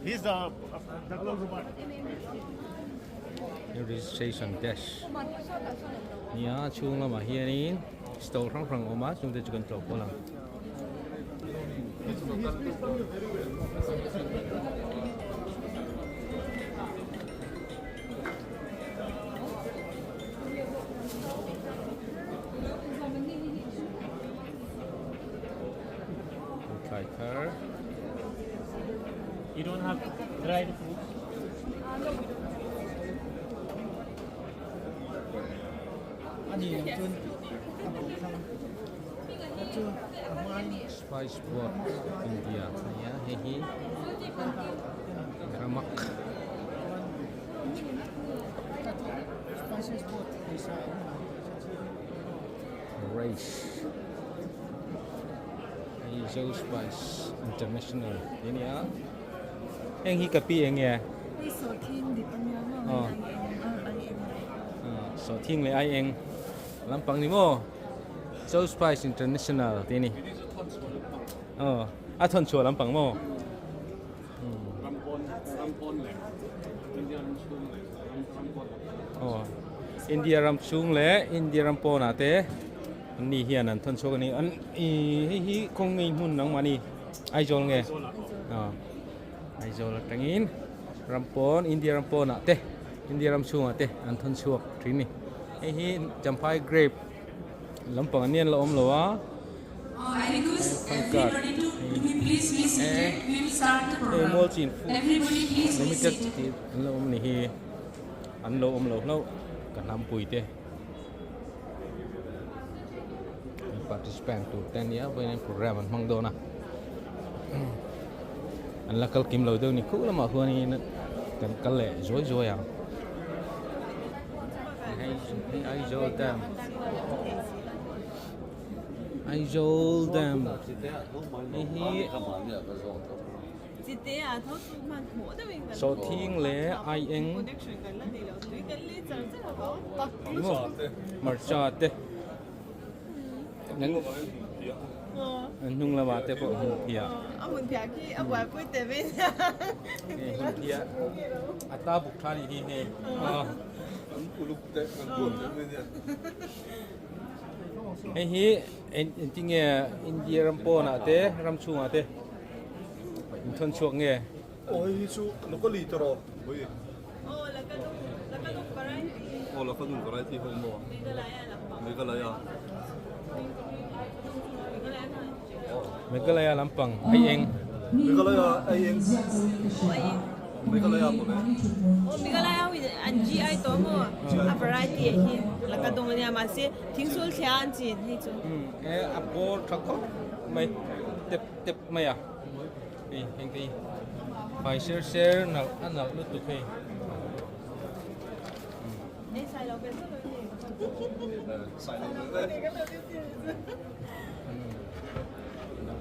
He's the global one. Registration dash. Nia chung lama hianin store rang oma chung te chukan tlok polang. Car. You don't have dried fruits? Spice buat India ya hehi ramak rice Mizoram Spice International ini ya yang hi kapi yang ya so ting le ai eng lampang ni mo Mizoram Spice International ini thon chua lampang mo India ram chung le India ram po na teนี่เฮียนั่นทนโชกันนี่อันฮีคงมีหุ่นน้องมานี่ไอโจลไงไอโจลตั้งอินรัมปอนอินเดียรัมปอนอ่ะเตอินเดียรัมชูอ่ะเตอันทนโชกทีนี่ไอฮีจำพายเกรปลำปังอันนี้เราอมหรอวะ I request everybody to please be seated. We will start the program. Everybody please be seated. เราอมนี่ฮีอันเราอมเราแล้วกันทำปุ๋ยเตparticipant tu ten ya với program anh mong đâu na anh là câu kim lầu đâu ni cũ lắm mà hôm nay cần cái lệ rối à ai dâu đam số thiên lệ ai anh mà sao thế nung là bà tép bộ hùng thìa hùng thìa khi ông bà vui tép bên hùng thìa ta bục thà đi he hey hi en tinge India rampo na te ramchu na te thon chuak nge ôi chu nó có lì tro ôi là cái lúc cái là cái lúc cái thì không mua mấy cái này à mấy cái này lampang ai eng mấy cái này à ai eng mấy cái này à bộ này mấy cái này anh chị ai tổ mua à variety hi là cái đồng này mà sẽ tiếng số theo anh chị hay chứ apple chocolate mấy tép mấy à đi anh đi phải share nào ăn nào lúc tụi khi xài lâu cái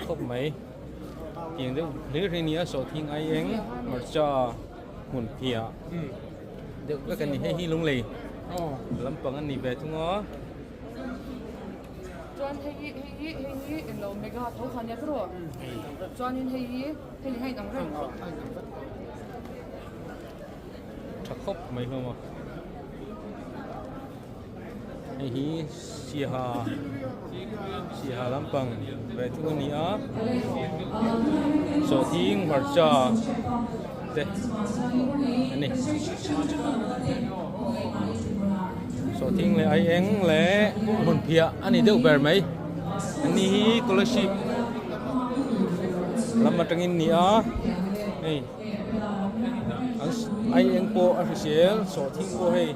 không mấy hiện được nếu thế này số thiên ai eng mà cho nguồn kia được cái này hay hi lung lì lắm bằng anh này về chúng nó John hey lo mega thâu khan ya pro John in hey nang rang chắc khóc mấy không à hi xì hà lắm bằng về chúng này á số thiên hoặc cho đây này số thiên là ai eng lẽ một phía anh ấy đều về mấy anh ấy scholarship làm mặt trăng in á này ai eng po official số thiên po hay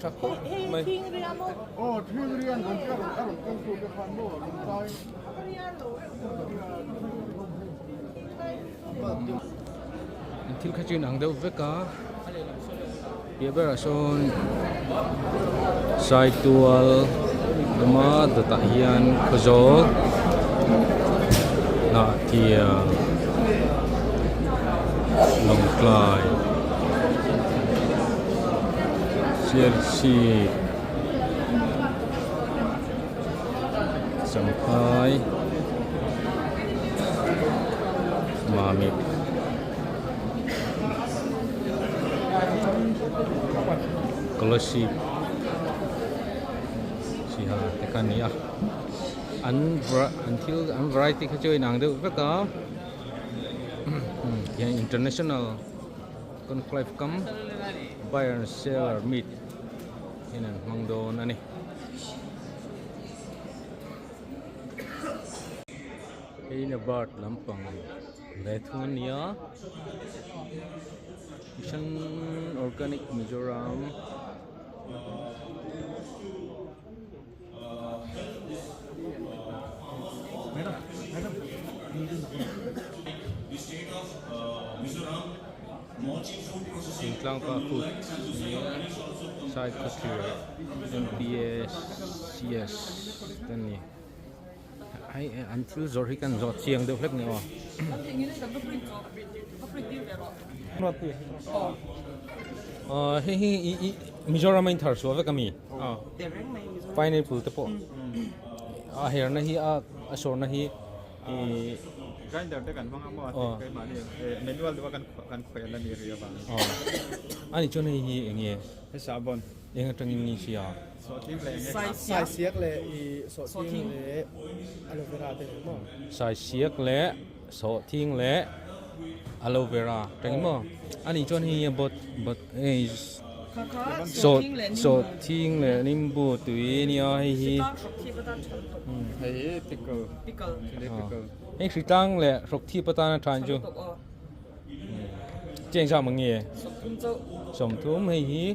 chắc khóc mấy thiên riêng còn chưa có công cụ để phản đồ coi thiếu khách chuyên hàng đâu với cả bây giờ son sai tual mà từ tại hiện có gió là thì lòng cài Chelsea Shanghai mami Kolosi si ha te kan ni a until variety kha chơi nàng đâu các có international conclave come buyer and seller meet in mangdo na ni in a bird lampang le thun nia mission organic Mizoram The state of Mizoram, mulching food processing Klangpa food side culture MPS CS tên ni ai until rồi kan giọt chiang được phép nữa hi Mizoram in thar so ve kami pineapple te po a her na hi a sor na hi grinder te kan bang amo ate kai mani manual de kan khoi la ni ria ba ani chon hi nge he sabon eng tang ni sia so tim le nge sai siak le I so tim le aloe vera te mo sai siak le so thing le aloe vera tang mo ani chon hi bot so thing le nimbu tui ni hi he pickle anh sĩ tăng lệ sọc thi bắt ta tràn chưa trên sao mà nghe sòng thúm hay hí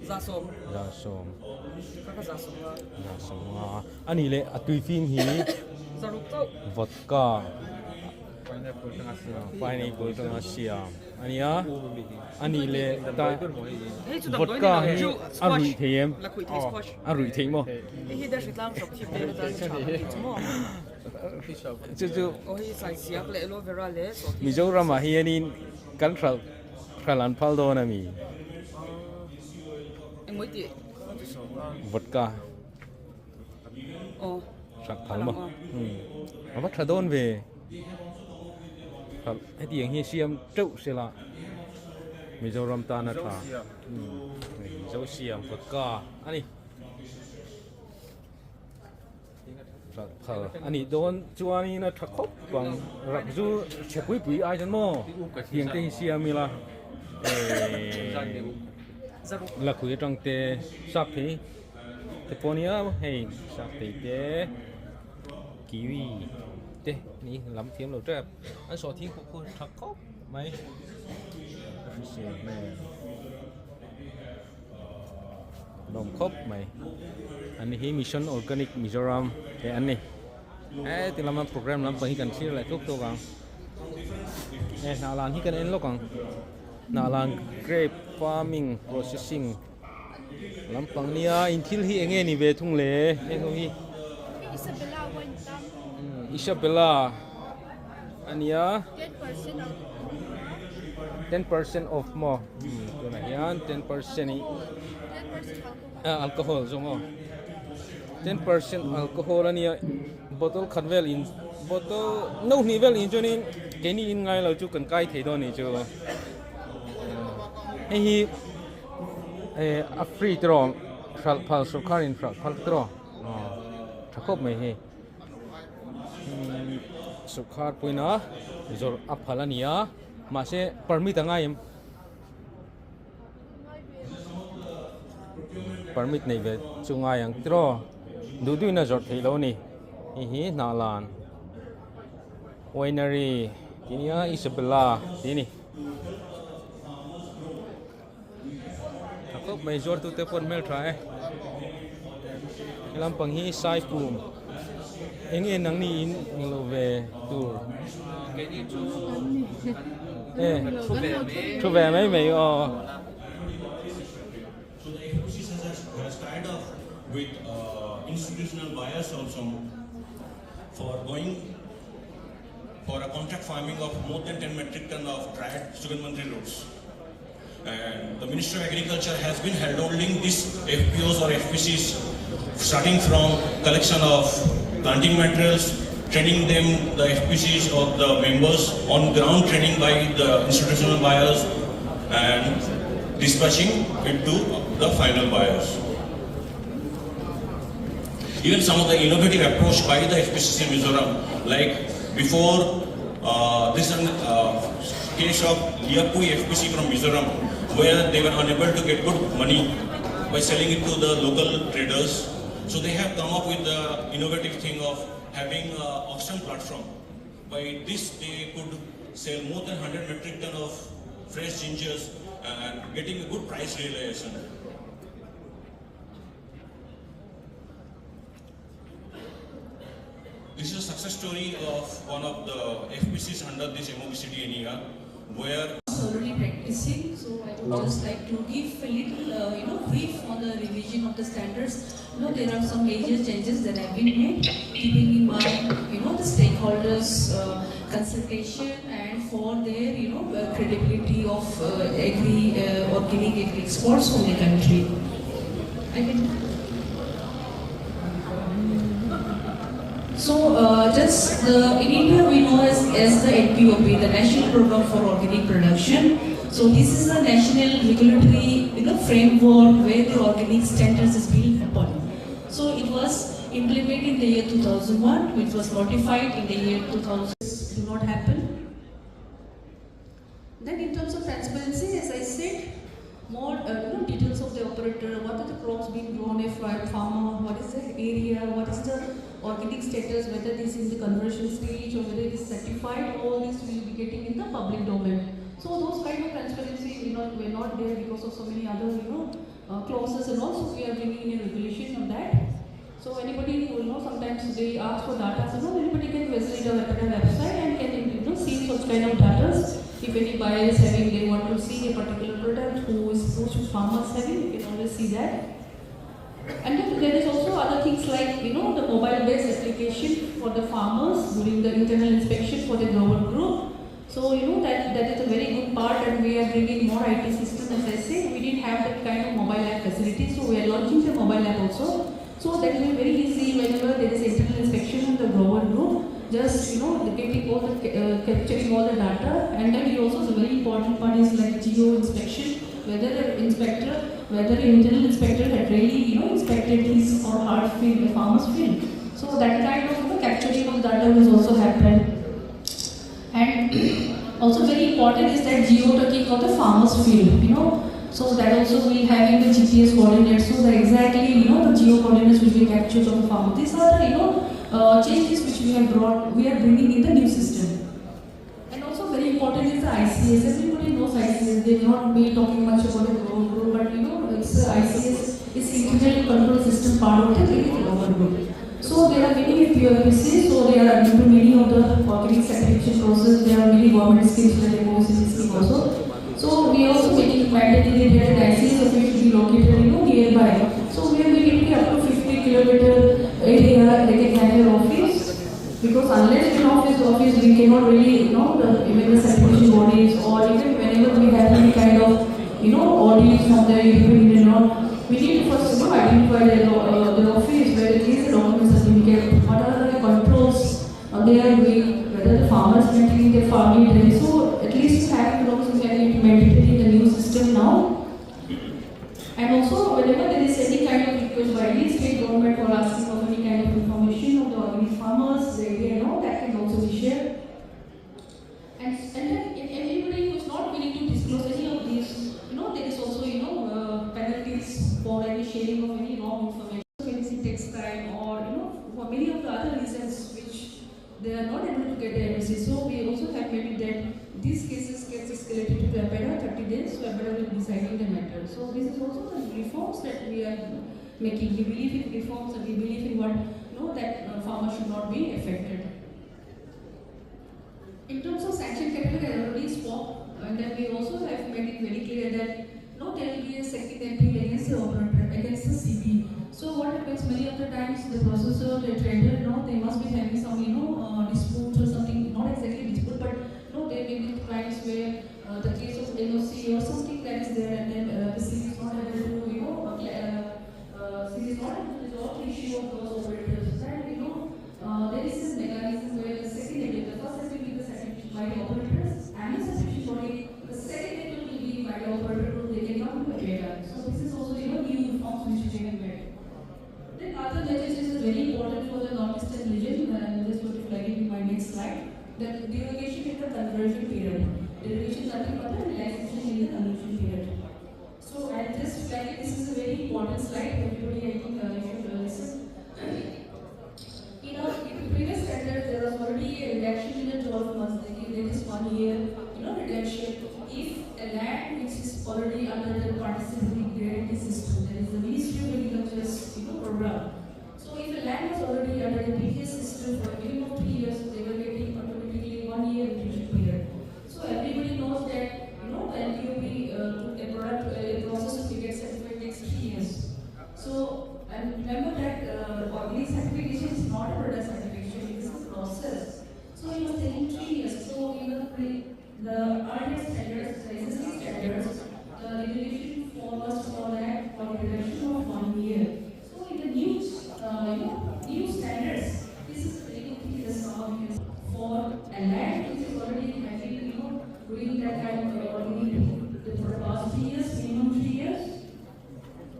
Ra sôm. anh ấy lệ tùy phim hí Ra rục tốc. vodka pineapple tengah siam anh ấy lệ ta vodka hí arui thêm Là quỷ thấy squash. arui thêm mo Hi đã shit lang sọc thi bê bê chứ Oh hi sai siak le aloe vera le so thi. Mizoram mà hi anh kan khalan phal do na mi Em mới tiệt. vodka Oh. sạc phal mà mà bắt thà đôn về cái tiếng hi siam trâu xe la Mizoram ta na thà dấu siam vodka anh anh đôn chua anh na thắc khóc bằng rắc du chèp quý ai chân mò tiếng tây siam mi la là quý trong tê sắp thế thế ponia hay sắp thế tê kiwi tê ní lắm thiếm lâu trap anh so thiên của thắc khóc mấy đồng khóc mày anh hi mission organic Mizoram cái anh này từ làm program làm phải cần chia lại thuốc tô vàng nào làm hi cần en lo càng nào làm grape farming processing làm bằng nia until hi nghe ni về thung lệ nghe không hi Isabella ania 10% off mo cái này yan 10% alcohol so mo 10% alcohol ania bottle convel in bottle no ni vel in cho nên cái ni in ngay là chú cần cai thấy đó này chú hi a free draw phal so car in phal draw thakop mai hi so car puina zor aphalania ma se permit anga em permit nei ve chunga yang draw du na zor thelo ni hi nalan winery kinia Isabella ini thakop mai zor tu te pon mel try lam pang hi sai pum eng nang ni in lo ve tour thu về mấy mày has tied up with institutional buyers also for going for a contract farming of more than 10 metric ton of dried sugarmantri roots. And the Ministry of Agriculture has been holding these FPOs or FPCs starting from collection of planting materials, training them, the FPCs of the members, on ground training by the institutional buyers, and dispatching it to the final buyers. Even some of the innovative approach by the FPCC Mizoram, like before this case of Liapui FPC from Mizoram, where they were unable to get good money by selling it to the local traders. So they have come up with the innovative thing of having an auction platform. By this they could sell more than 100 metric ton of fresh gingers and getting a good price realization. This is a success story of one of the FPCs under this MOBCD NER, where thoroughly practicing. So I would just like to give a little, brief on the revision of the standards. There are some major changes that have been made, keeping in mind, the stakeholders' consultation and for their, credibility of organic agri exports from the country. In India we know as the NPOP, the National Program for Organic Production. So this is a national regulatory framework where the organic standards is being upon. So it was implemented in the year 2001, which was notified in the year 2000. Do not happen. Then in terms of transparency, as I said, more details of the operator, what are the crops being grown by farmer, what is the area, what is the organic status, whether this is in the conversion stage or whether it is certified, all this will be getting in the public domain. So those kind of transparency were not there because of so many other clauses and also we are bringing in a regulation on that. So anybody who sometimes they ask for data, so anybody can visit our website and can see such kind of data. If any buyer is having, they want to see a particular product which farmers having, you can always see that. And then there is also other things like the mobile-based application for the farmers during the internal inspection for the global group. So that is a very good part, and we are bringing more IT systems. As I said, we didn't have that kind of mobile app facility, so we are launching the mobile app also. So that will be very easy whenever there is internal inspection in the global group. Just getting all the capturing all the data, and then also the very important part is like geo inspection, whether the internal inspector had really inspected his or her field, the farmer's field. So that kind of capturing of data will also happen. And also very important is that geo-tagging of the farmer's field. So that also will having the GPS coordinates, so that exactly the geo coordinates will be captured of the farmer. These are the changes which we are bringing in the new system. And also very important is the ICS. Everybody knows ICS. They will not be talking much about the global group, but it's ICS is integrated control system part of the global group. So there are many POPCs, so they are into many of the organic certification process. There are many government schemes that they go in this scheme also. So we are also making mandatory that ICS should be located nearby. So we are making up to 50-kilometer area they can have their office, because unless in office we cannot really even the certification bodies, or even whenever we have any kind of audits from the we need to first identify the office where it is the document certificate, what are the controls they are doing, whether the farmers maintaining their farming ready. So at least have those implemented in the new system now. And also whenever there is any kind of request by any state government for asking for any kind of information of the organic farmers, they that can also be shared. And then anybody who is not willing to disclose any of these, there is also penalties for any sharing of any wrong information. When it takes time, or for many of the other reasons which they are not able to get the MSC. So we also have made that these cases gets escalated to the APEDA 30 days, so APEDA will be deciding the matter. So this is also the reforms that we are making. We believe in reforms, and we believe in what that farmers should not be affected. In terms of sanction capital, I already spoke, and then we also have made it very clear that there will be a second appeal against the operator, against the CB. So what happens many of the times, the processor, the trader, they must be having some dispute or something, not exactly dispute, but there may be clients where the case of NOC or something that is there, and then the CB is not able to CB is not able to resolve the issue of those operators. And there is this mechanism the derogation is the conversion period. Derogation is nothing but the relaxation in the conversion period. So I just felt like this is a very important slide. Everybody, I think, should listen. In the previous standard, there was already a reduction in the 12 months. There is 1 year, reduction. If a land which is already under the participatory guarantee system, there is the Ministry of Agriculture's program. So if a land was already under the PTS system for a minimum of 3 years, they were getting automatically 1 year reduction period. So everybody knows that when you be a process to get certificate takes 3 years. So and remember that organic certification is not a product certification; it is a process. So it was taking 3 years. So even the earlier standards, the existing standards, the regulation was for that for the reduction of 1 year. So in the new new standards, this is really the sum for a land which is already having doing that kind of for the past 3 years, minimum 3 years.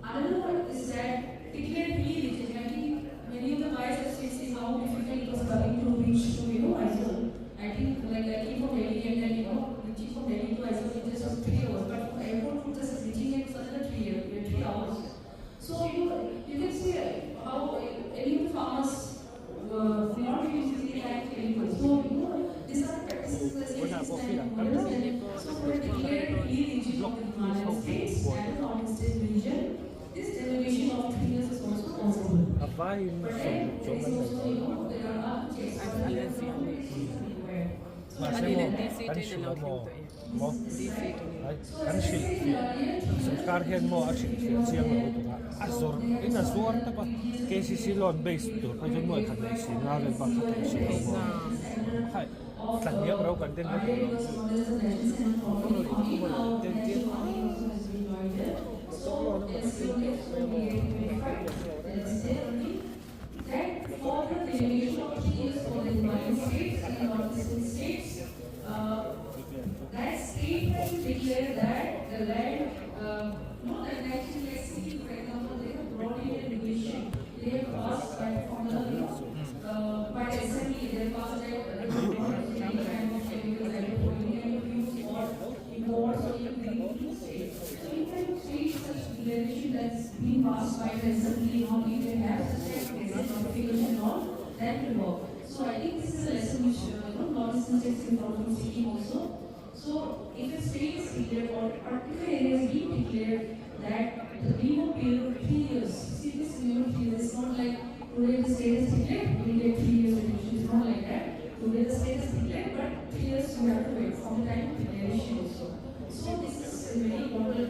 Another one is that declared pre-reaching. I think many of the guys have seen how difficult it was coming to reach to ISO. I think like I came from Delhi and then reaching from Delhi to ISO it just was 3 hours. But from airport to just reaching it was another 3 hours. So you can see how any of the farmers not using like chemicals. So these are practices that so for a declared pre-reaching of the Himalayan states and the northeastern region, this derivation of 3 years is also possible. But then there is also, there are other checks for the required. So सरकार है मो अच्छी SIAM में होता है असोर इन असोर तक KCC loan base तो जो मोय खने सी ना ले बा खने सी हाय तन्या राव कंटेंट में that for the derivation of 3 years for the Himalayan states and the northeastern states, that state has to declare that the land, that actually, let's see, for example, they have brought in a regulation, they have passed from the, by assembly, they have passed that any kind of chemicals that you can use for imports or even to states. So you can see such regulation that's been passed by the assembly, if they have such a notification law, that will work. So I think this is a lesson which northeastern states can from seeking also. So if a state is declared or particular areas being declared that the minimum period of 3 years, see this minimum period is not like today the state is declared, we get 3 years reduction, it's not like that. Today the state is declared, but 3 years you have to wait from the time of declaration also. So this is a very important,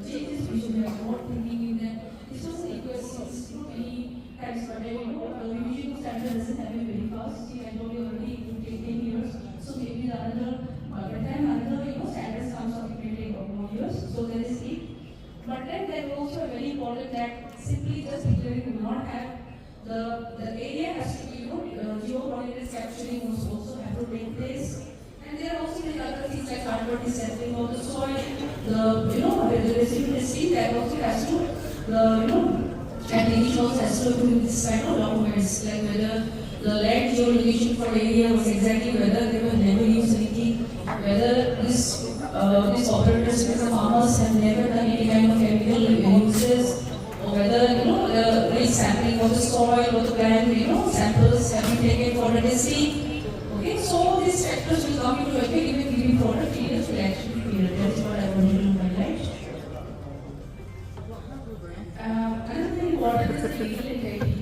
changes which we are not thinking in that. This was the request many times, but the revision of standard doesn't happen very fast. See, I told you already it will take 10 years. So maybe the another, by the time another standards comes up, it may take more years. So there is it. But then there is also very important that simply just declaring will not have the area has to be geocoordinates capturing also have to take place. And there are also many other things like hardware sampling of the soil, the residue receipt that also has to and the also has to do with this kind of documents like whether the land geolocation for area was exactly whether they were never used anything, whether these operators with the farmers have never done any kind of chemical uses, or whether the sampling of the soil or the plant samples have been taken for the testing. Okay, so these factors will come into effect even giving for a 3 years reaction period. That's what I wanted to highlight. Another thing important is the legal integrity.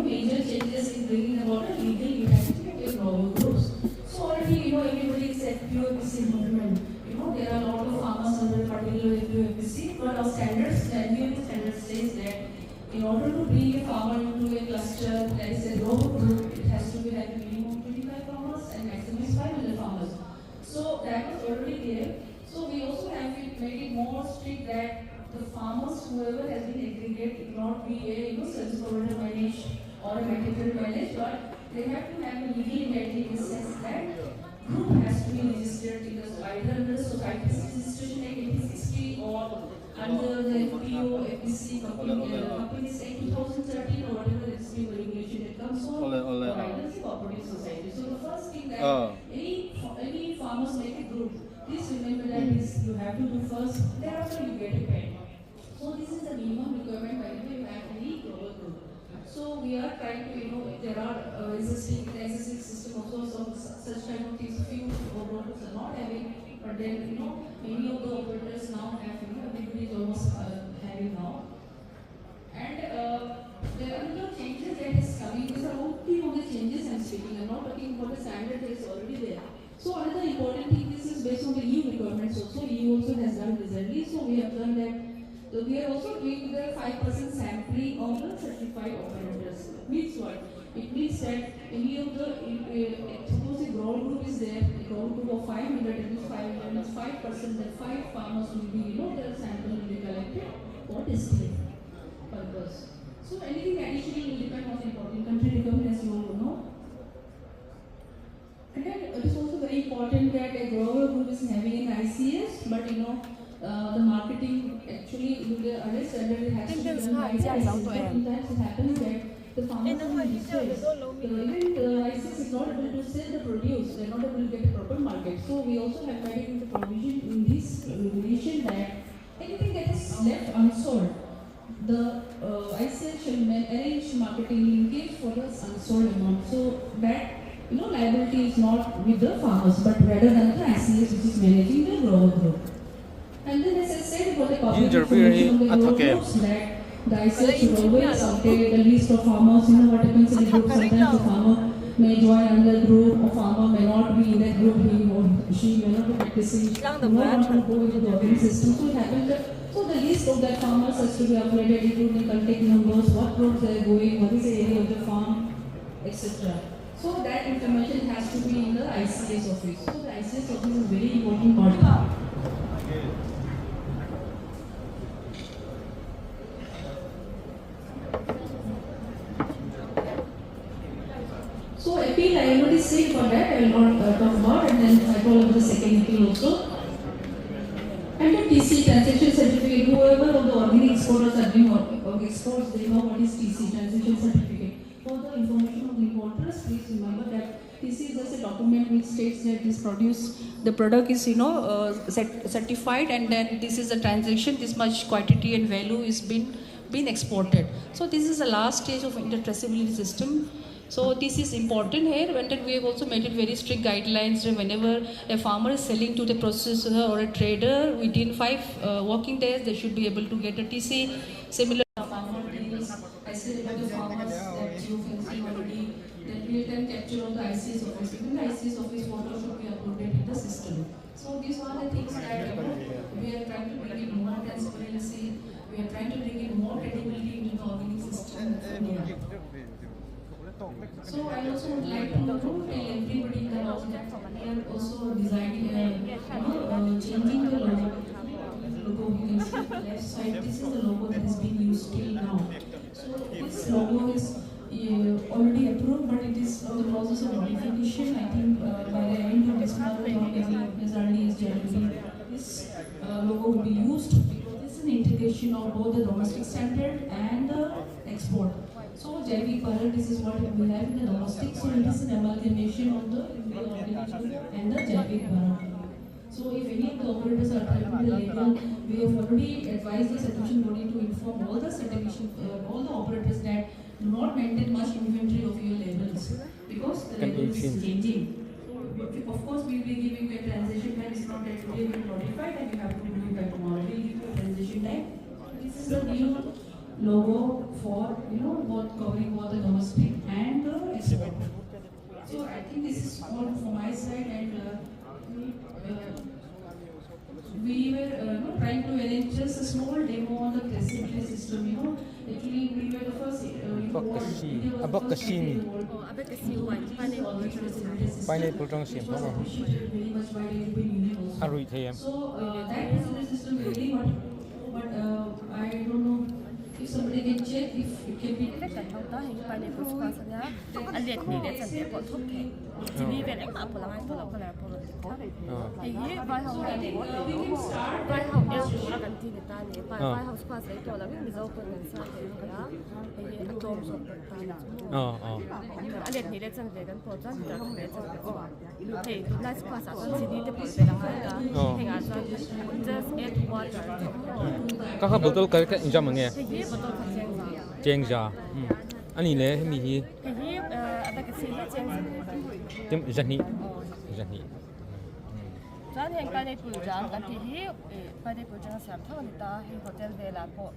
Major changes in bringing about a legal identity of novel groups. So already, everybody said POFC movement. There are a lot of farmers under particular POFC, but our standards, the NBM standard says that in order to bring a farmer into a cluster that is a novel group, it has to be like a minimum 25 farmers and maximum 500 farmers. So that was already there. So we also have made it more strict that the farmers, whoever has been aggregated, it not be a service provider managed or a material managed, but they have to have a legal entity in the sense that group has to be registered either under the society registration like 1860 or under under the FPO, FPC company say 2013 or whatever this new regulation that comes on riders cooperative society. So the first thing that any farmers make a group, please remember that is you have to do first, thereafter you get a pen. So this is the minimum requirement whenever you have any global group. So we are trying to, there are existing system also, some such kind of things, few operators are not having, but then, many of the operators now have, everybody is almost having now. And there are no changes that is coming. These are only the changes I'm speaking. I'm not talking about the standard that is already there. So another important thing, this is based on the EU requirements also. EU also has done recently. So we have done that. So we are also doing the 5% sampling of the certified operators. It means what? It means that any of the, suppose a ground group is there, a ground group of 500, it means 500 means 5%, that 5 farmers will be, their sample will be collected for display purpose. So anything additional will depend on the important country requirement, as you all know. And then it is also very important that a grower group is having an ICS, but the marketing actually the other standard it has to be done by the ICS. Sometimes it happens that the farmers are in distress. Even the ICS is not able to sell the produce, they are not able to get a proper market. So we also have made in the provision in this regulation that anything that is left unsold, the ICS shall arrange marketing linkage for the unsold amount. So that liability is not with the farmers, but rather than the ICS which is managing the grower group. And then as I said for the public information on the groups that the ICS should always update the list of farmers. What happens in the group, sometimes the farmer may join another group, or farmer may not be in that group, he or she may not be practicing, not want to go into the organic system. So it happens that, so the list of that farmers has to be uploaded, including contact numbers, what roads they are going, what is the area of the farm, etc. So that information has to be in the ICS office. So the ICS office is a very important part. So appeal, I already said for that, I will not talk about, and then I told about the second appeal also. And the TC, transaction certificate, whoever of the organic exporters are doing exports, they know what is TC, transaction certificate. For the information of the importers, please remember that TC is just a document which states that this produce, the product is certified, and then this is a transaction, this much quantity and value is been exported. So this is the last stage of intertraceability system. So this is important here, and then we have also made it very strict guidelines that whenever a farmer is selling to the processor or a trader, within 5 working days they should be able to get a TC. Similar I said about the farmers that you can see already, that real-time capture of the ICS office. Even the ICS office photo should be uploaded in the system. So these are the things that we are trying to bring in more transparency, we are trying to bring in more credibility into the organic system of India. So I also would like to tell everybody in the house that we are also designing changing the logo. You can see on the left side, this is the logo that is being used till now. So this logo is already approved, but it is on the process of modification. I think by the end of this month, maybe as early as January, this logo will be used, because this is an integration of both the domestic standard and the export. So Jaivik Bharat, this is what we have in the domestic, so it is an amalgamation of the organic and the Jaivik Bharat. So if any of the operators are trying to be legal, we have already advised the certification body to inform all the certification, all the operators that do not maintain much inventory of your labels, because the label is changing. So of course we will be giving you a transition time. It's not that today we will notify and you have to do it by tomorrow. We will give you a transition time. This is the new logo for both covering both the domestic and the export. So I think this is all from my side, and we were trying to arrange just a small demo on the traceability system. Actually we were the first pineapple trong xiêm không rồi. Arui thêm. So that traceability system really but I don't know if somebody can check if it cái cần thâu ta hình bài này của squash nha anh liệt thì để chẳng để bọn thuốc thể chỉ đi về lãnh đạo của làm tôi là con là politics thì vai học này để vai học em cũng là cần tin người ta này vai học squash ấy tôi là biết Mizoram của người sao thì cái đó thì anh trộm rồi anh liệt thì để chẳng để cái bộ chẳng để không để chẳng để thì nice squash à con chỉ đi để bộ về làm cái đó thì anh cho just add water ก็ครับบอตลก็จะมาไง thì bottle của chén เจงจาอันนี้เลยมีที่ thì ada cái xin chén เต็มจันนี่จันนี่ Jangan yang pada pulang nanti pada pulang siapa tahu kita hotel vela po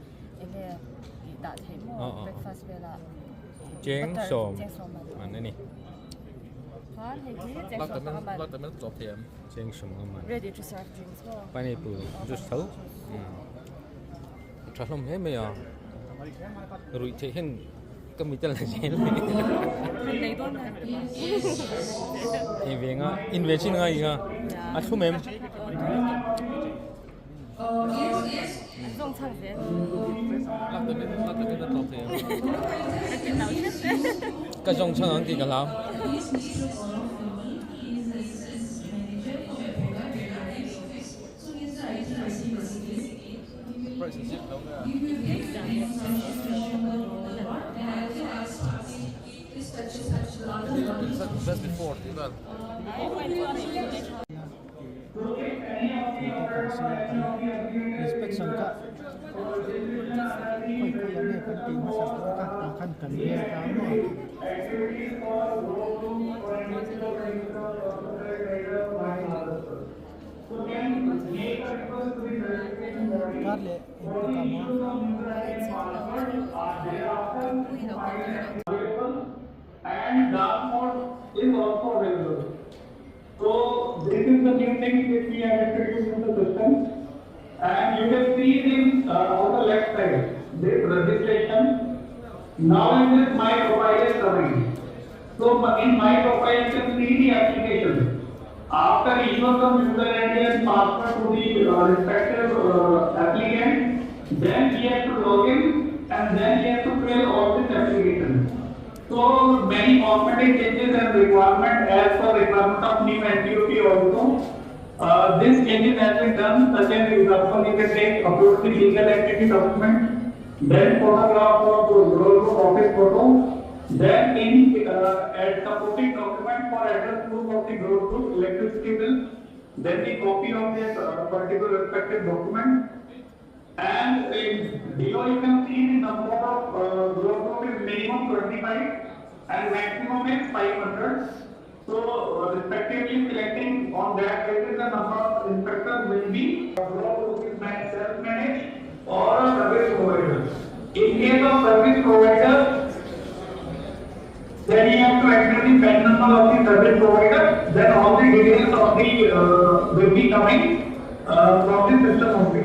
ini tak hemo breakfast vela เจงสมอันนี้ kan ini jeng som aman เราแต่ไม่จบเทียม เจงสมกันมัน ready to serve drinks ไปในปูจุดเท่าถ้าลมเห็นไหมอ่ะรู้เช่นก็มีแต่ละเช่นเลย ในต้นนั้น อีเวงอ่ะอินเวชั่นอะไรอ่ะอ่ะชุ่มเอ็ม 中唱节 เราแต่ไม่จบเทียม ก็จงช่างอังกฤษกันแล้ว relationship แล้วเนี่ย just before ที่นั่น inspection ka koi ane kan tin sa ka ta kan kan ye ka mo karle and dark mode is also available. So this is the new thing which we have introduced in the system, and you can see this on the left side, this registration. Now in this my profile is coming. So in my profile you can see the application. After each of the user ID and password to the respective applicant, then he has to log in and then he has to fill all this application. So many cosmetic changes and requirement as per requirement of new NTOP also. This changes has been done, such as example you can take upload the legal entity document, then photograph of roll office photo, then in supporting document for address proof of the road to electricity bill, then the copy of the particular respective document. And below you can see the number of road group is minimum 25 and maximum is 500. So respectively selecting on that basis the number of inspectors will be road group is self-managed or service provider. In case of service provider, then you have to enter the PAN number of the service provider. Then all the details of the will be coming from the system only.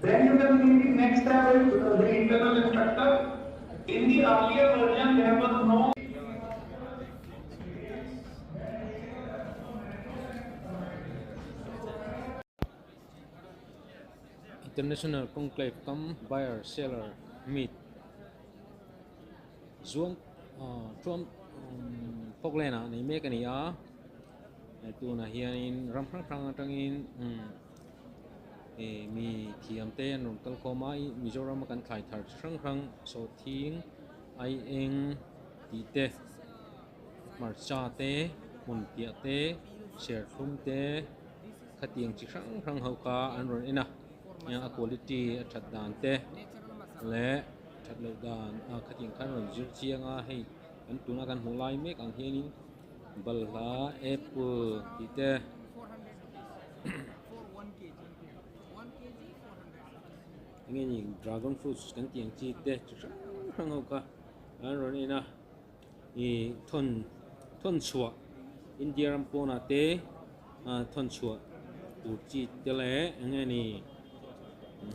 Then you can see the next tab is the internal instructor. In the earlier version, there was no international conclave come buyer seller meet zoom from Poglena ni me ka ni a tu na hianin ram prang atanginมีเทียมเต้นรวมกันก็ไม่Mizoramกันขายถาดครั้งโซทิ้งไอเองตีเตมาร์ชาเตมุนเตียเตเชียร์ทุ่มเตขัดเตียงจีครั้งเขากาอันรุ่นนะยังอควอลิตี้ชัดดานเตและชัดเลดานขัดเตียงขันรุ่นจุดเชียงให้กันตุนกันหัวไล่เมฆอันเฮียนินบัลลาแอปเปิลตีเตงี้ยdragon fruits กันเตียงจีเตจุดครั้งเขาก็อันรุ่นนี้นะอีทนชัวอินเดียรัมโปนาเตทนชัวตูจีเตเล่งี้ยนี่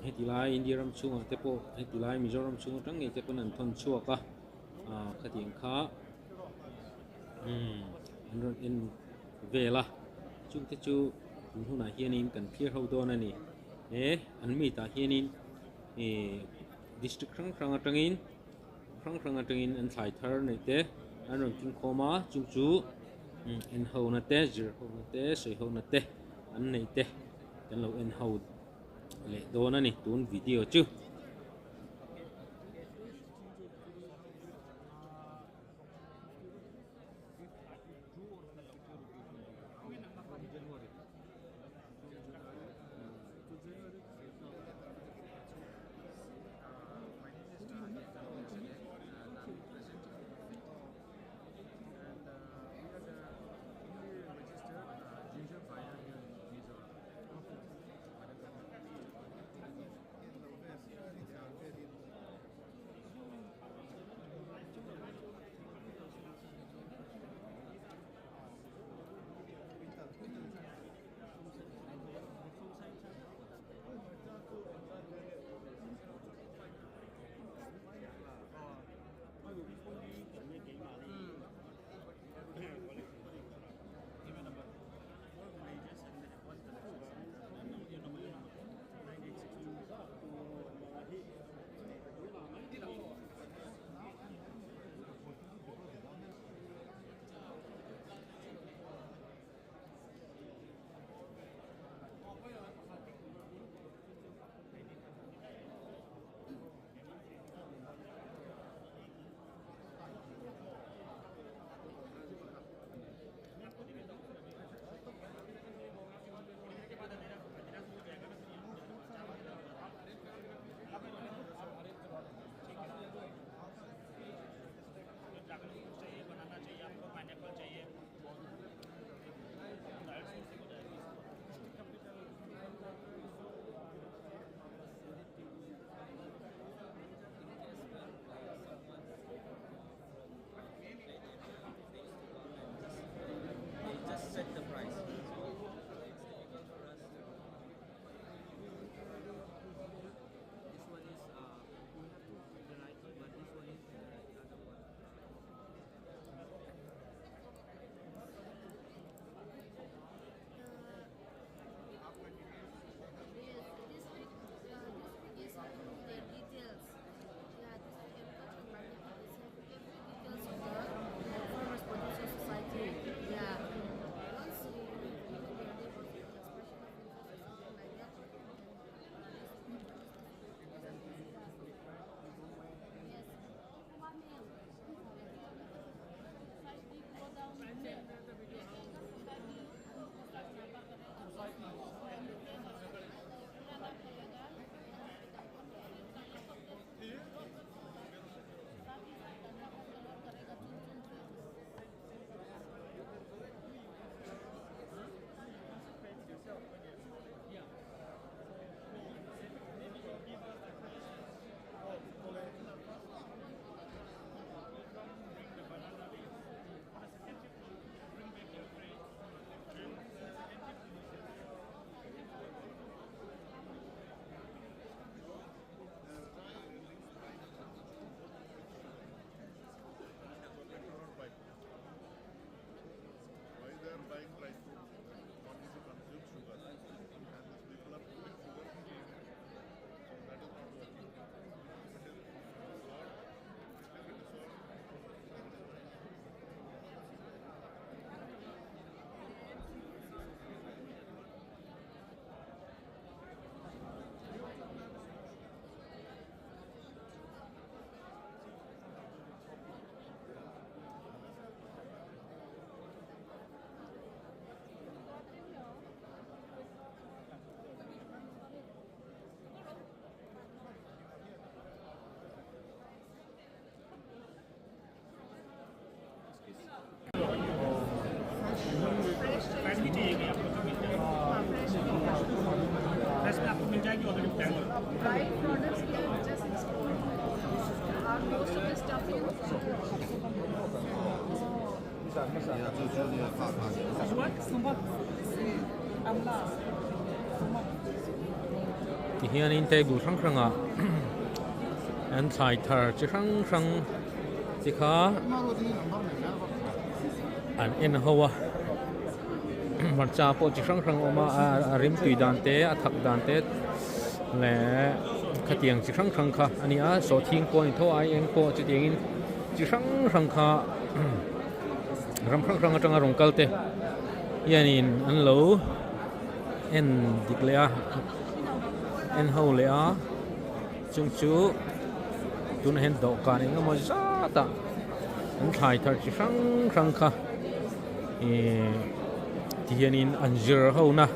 เฮติไลอินเดียรัมชัวเตโปเฮติไลMizoramชัวตั้งงี้เตโปนั่นทนชัวก็ขัดเตียงขาอันรุ่นอินเวล่ะจุดที่จูหุ่นน่ะเฮียนินกันเพียร์เขาโดนนี่อันมีตาเฮียนินdistrict ครั้งatangin khang khang atengin an thlai thar nei te an rong king khoma chu chu en ho na te zir ho na te sei ho na te an nei te kan lo en ho le do na ni tun video chu Dry products we are just exploring. Most of the stuff is thì hiện in tay bù sang sang à anh xài thở chỉ sang sang chỉ khá anh in hoa mặt cha po chỉ sang sang mà rim tùy đàn té thắc đàn té lẽ khát tiếng chỉ khăng khá anh ấy số thiên po thì thôi ai em po chỉ tiếng chỉ khăng khá ram khăng trong rong kal te yanin an lo en diklea en ho lea chung chu tun hen do ka ni ngamo za ta an thai thar chi khăng kha ti yanin an jir ho na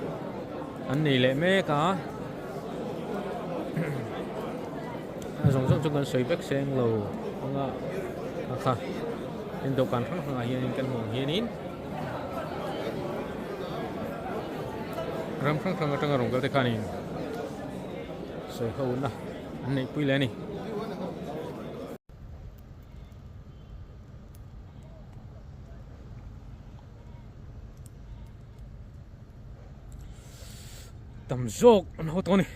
an nei le me ka rong chung kan soi bek seng lo nga kha en do kan khăng hian kan mong hianin ram khăng trong rong kal te kanin soi ho na an nei pui le ni tầm dốc nó hot con này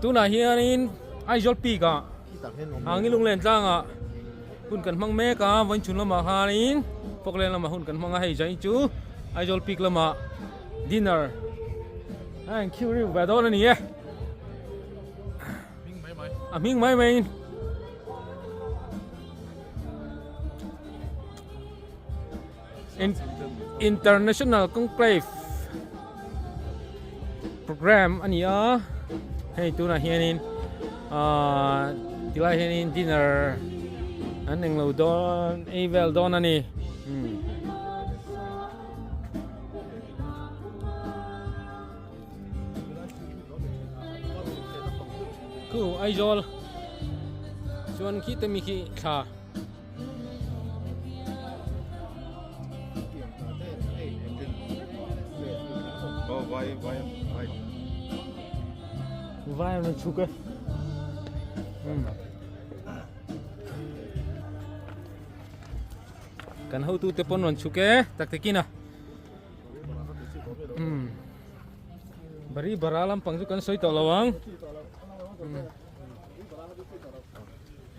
tu na hianin ai jol pi ka hangi lung len tlang a hun kan mang me ka wan chun lama hanin pok len lama hun kan mang hei jai chu ai jol pi lama dinner anh kêu riu về đó là nè ming mai International Conclave program anh nhớ hay tu na hianin tilai hianin dinner anheng lo don evel don ani ku ai jol chuan khi te mi khi tha vai nó chụp cái kan hau tu te pon non chuke tak te kina bari baralam pangju kan soi to lawang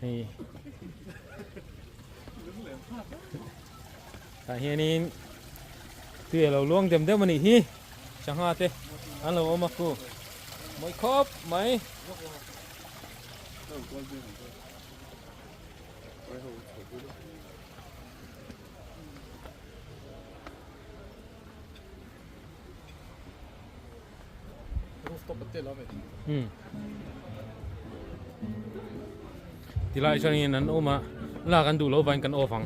hei ta hianin tue lo luang dem dem ani hi changa te an lo ma ku mỗi khốp mấy thì lại cho nên anh ôm mà làกันดูแล้ววันกันโอฟัง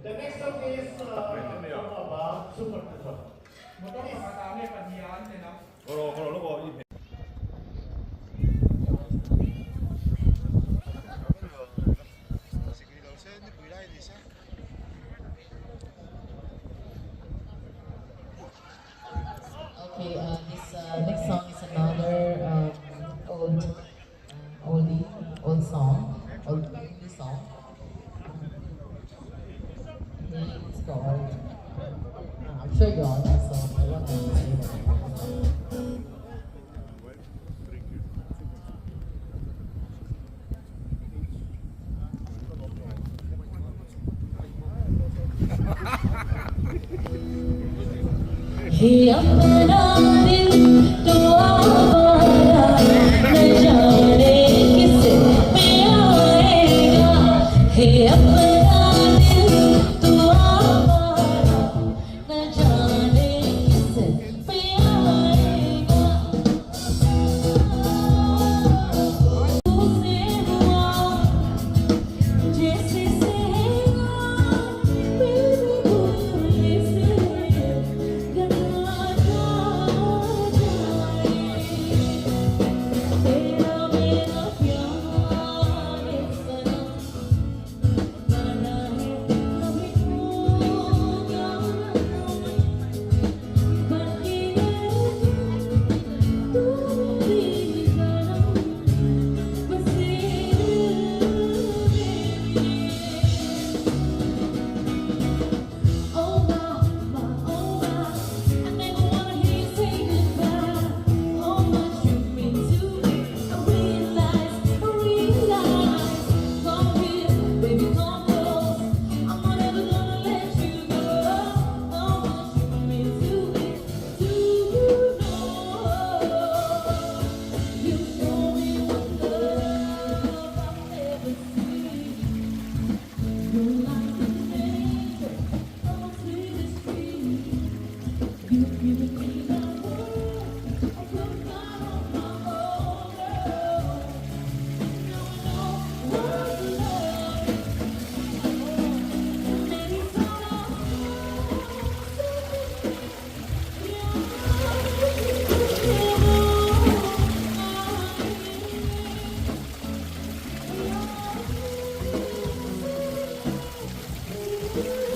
The next one is super. Okay, this next song is another old song, old song. It's called. I'm sure you all know, so I won't say that. Hey, apna dil to aapara na jaane kisse pe aayega. Hey, apna dil to aapara na jaane kisse pe aayega. Tuse hua jaise sehega baby bole se gana ja Thank you.